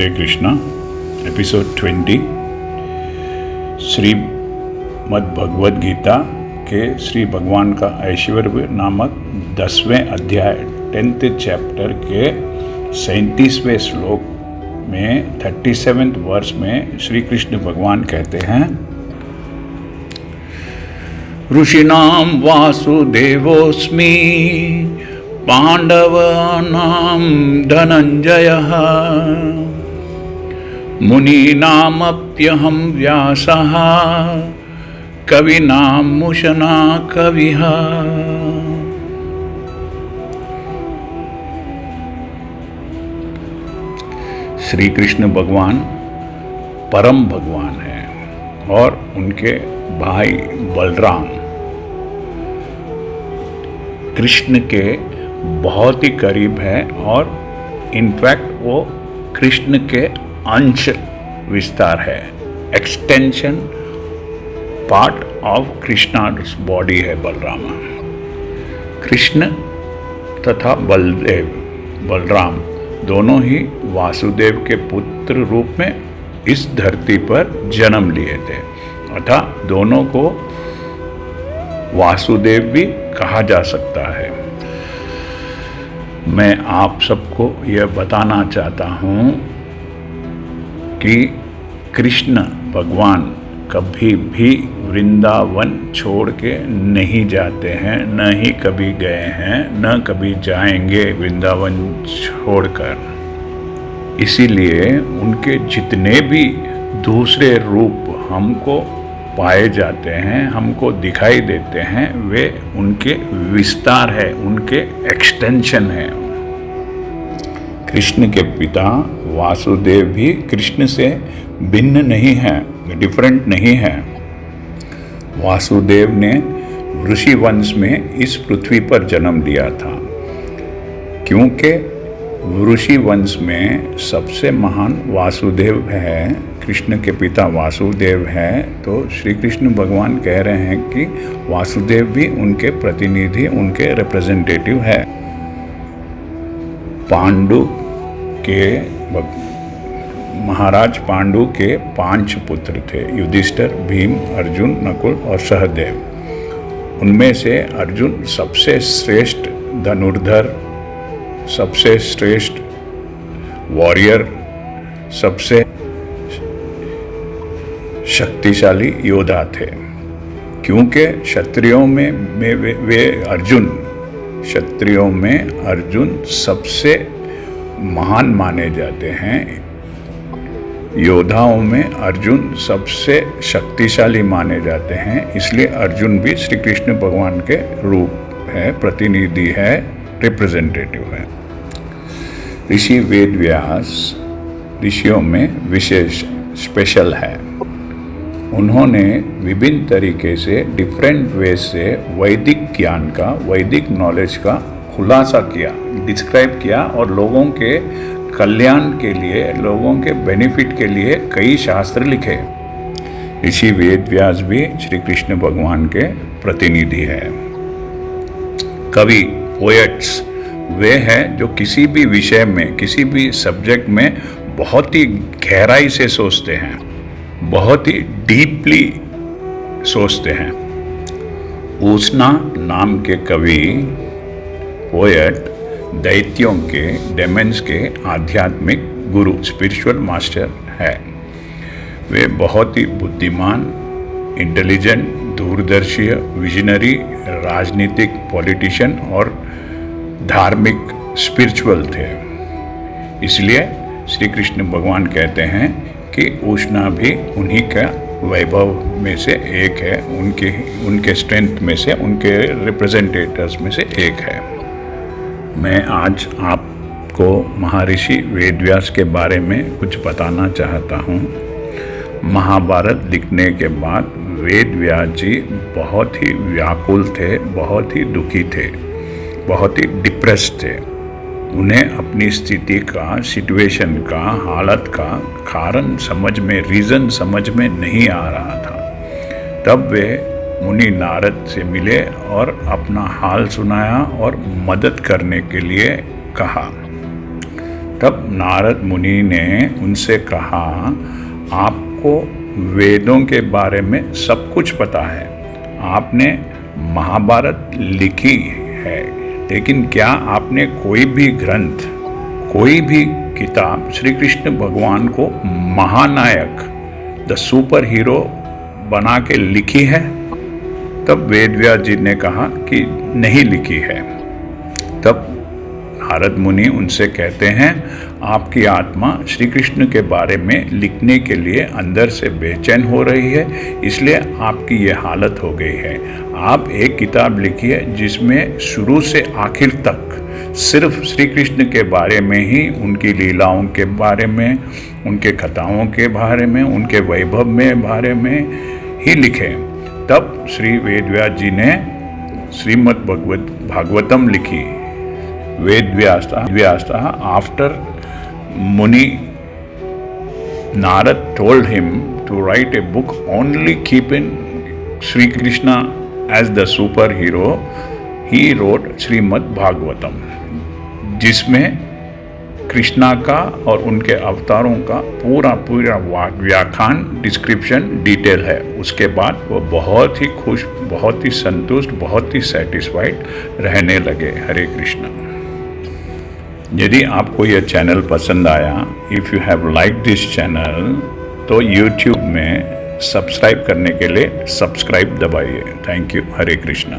हरे Krishna. Episode 20 Shrimad Bhagavad Gita के श्री भगवान का ऐश्वर्य नामक 10वें अध्याय 10th चैप्टर के 37वें श्लोक में 37th वर्ष में श्री कृष्ण भगवान कहते हैं, ऋषिणां वासुदेवोऽस्मि पांडवानां धनंजयः मुनीनामप्यहं व्यासः कवीनां मुशना कविः। श्री कृष्ण भगवान परम भगवान हैं और उनके भाई बलराम कृष्ण के बहुत ही करीब है और इनफैक्ट वो कृष्ण के अंश विस्तार है, एक्सटेंशन पार्ट ऑफ कृष्णा's बॉडी है बलराम। कृष्ण तथा बलराम दोनों ही वासुदेव के पुत्र रूप में इस धरती पर जन्म लिए थे, अतः दोनों को वासुदेव भी कहा जा सकता है। मैं आप सबको यह बताना चाहता हूँ कि कृष्ण भगवान कभी भी वृंदावन छोड़ के नहीं जाते हैं, न ही कभी गए हैं, न कभी जाएंगे वृंदावन छोड़कर। इसीलिए उनके जितने भी दूसरे रूप हमको पाए जाते हैं, हमको दिखाई देते हैं, वे उनके विस्तार है, उनके एक्सटेंशन है। कृष्ण के पिता वासुदेव भी कृष्ण से भिन्न नहीं है, डिफरेंट नहीं है। वासुदेव ने ऋषि वंश में इस पृथ्वी पर जन्म लिया था, क्योंकि ऋषि वंश में सबसे महान वासुदेव है, कृष्ण के पिता वासुदेव हैं। तो श्री कृष्ण भगवान कह रहे हैं कि वासुदेव भी उनके प्रतिनिधि, उनके रिप्रेजेंटेटिव है। पांडु के महाराज पांडु के 5 पुत्र थे, युधिष्ठिर, भीम, अर्जुन, नकुल और सहदेव। उनमें से अर्जुन सबसे श्रेष्ठ धनुर्धर, सबसे श्रेष्ठ वॉरियर, सबसे शक्तिशाली योद्धा थे, क्योंकि क्षत्रियों में वे अर्जुन सबसे महान माने जाते हैं। योद्धाओं में अर्जुन सबसे शक्तिशाली माने जाते हैं, इसलिए अर्जुन भी श्री कृष्ण भगवान के रूप है, प्रतिनिधि है, रिप्रेजेंटेटिव है। ऋषि वेद व्यास ऋषियों में विशेष स्पेशल है। उन्होंने विभिन्न तरीके से डिफरेंट वे से वैदिक ज्ञान का, वैदिक नॉलेज का खुलासा किया, डिस्क्राइब किया और लोगों के कल्याण के लिए, लोगों के बेनिफिट के लिए कई शास्त्र लिखे। ऋषि वेद व्यास भी श्री कृष्ण भगवान के प्रतिनिधि है। कवि, पोएट्स वे हैं जो किसी भी विषय में, किसी भी सब्जेक्ट में बहुत ही गहराई से सोचते हैं, बहुत ही डीपली सोचते हैं। ऊष्णा नाम के कवि, पोएट दैत्यों के, डेमन्स के आध्यात्मिक गुरु, स्पिरिचुअल मास्टर है। वे बहुत ही बुद्धिमान, इंटेलिजेंट, दूरदर्शी, विजनरी, राजनीतिक, पॉलिटिशियन और धार्मिक, स्पिरिचुअल थे। इसलिए श्री कृष्ण भगवान कहते हैं कि ऊष्णा भी उन्हीं का वैभव में से एक है, उनके स्ट्रेंथ में से, उनके रिप्रेजेंटेटर्स में से एक है। मैं आज आपको महर्षि वेदव्यास के बारे में कुछ बताना चाहता हूँ। महाभारत लिखने के बाद वेदव्यास जी बहुत ही व्याकुल थे, बहुत ही दुखी थे, बहुत ही डिप्रेस्ड थे। उन्हें अपनी स्थिति का, सिचुएशन का, हालत का कारण समझ में, रीज़न समझ में नहीं आ रहा था। तब वे मुनि नारद से मिले और अपना हाल सुनाया और मदद करने के लिए कहा। तब नारद मुनि ने उनसे कहा, आपको वेदों के बारे में सब कुछ पता है, आपने महाभारत लिखी है, लेकिन क्या आपने कोई भी ग्रंथ, कोई भी किताब श्री कृष्ण भगवान को महानायक, द सुपर हीरो बना के लिखी है? तब वेदव्यास जी ने कहा कि नहीं लिखी है। तब नारद मुनि उनसे कहते हैं, आपकी आत्मा श्री कृष्ण के बारे में लिखने के लिए अंदर से बेचैन हो रही है, इसलिए आपकी ये हालत हो गई है। आप एक किताब लिखिए जिसमें शुरू से आखिर तक सिर्फ श्री कृष्ण के बारे में ही, उनकी लीलाओं के बारे में, उनके कथाओं के बारे में, उनके वैभव में बारे में ही लिखें। तब श्री वेदव्यास जी ने श्रीमद् भागवतम लिखी। Vedvyasa, after Muni Narad told him to write a book only keeping Sri Krishna as the superhero, he wrote Srimad Bhagavatam, जिसमें कृष्णा का और उनके अवतारों का पूरा व्याख्यान, डिस्क्रिप्शन, डिटेल है। उसके बाद वो बहुत ही खुश, बहुत ही संतुष्ट, बहुत ही सेटिस्फाइड रहने लगे। हरे कृष्णा। यदि आपको यह चैनल पसंद आया, if you have like this channel, तो YouTube में सब्सक्राइब करने के लिए सब्सक्राइब दबाइए। Thank you. हरे कृष्णा।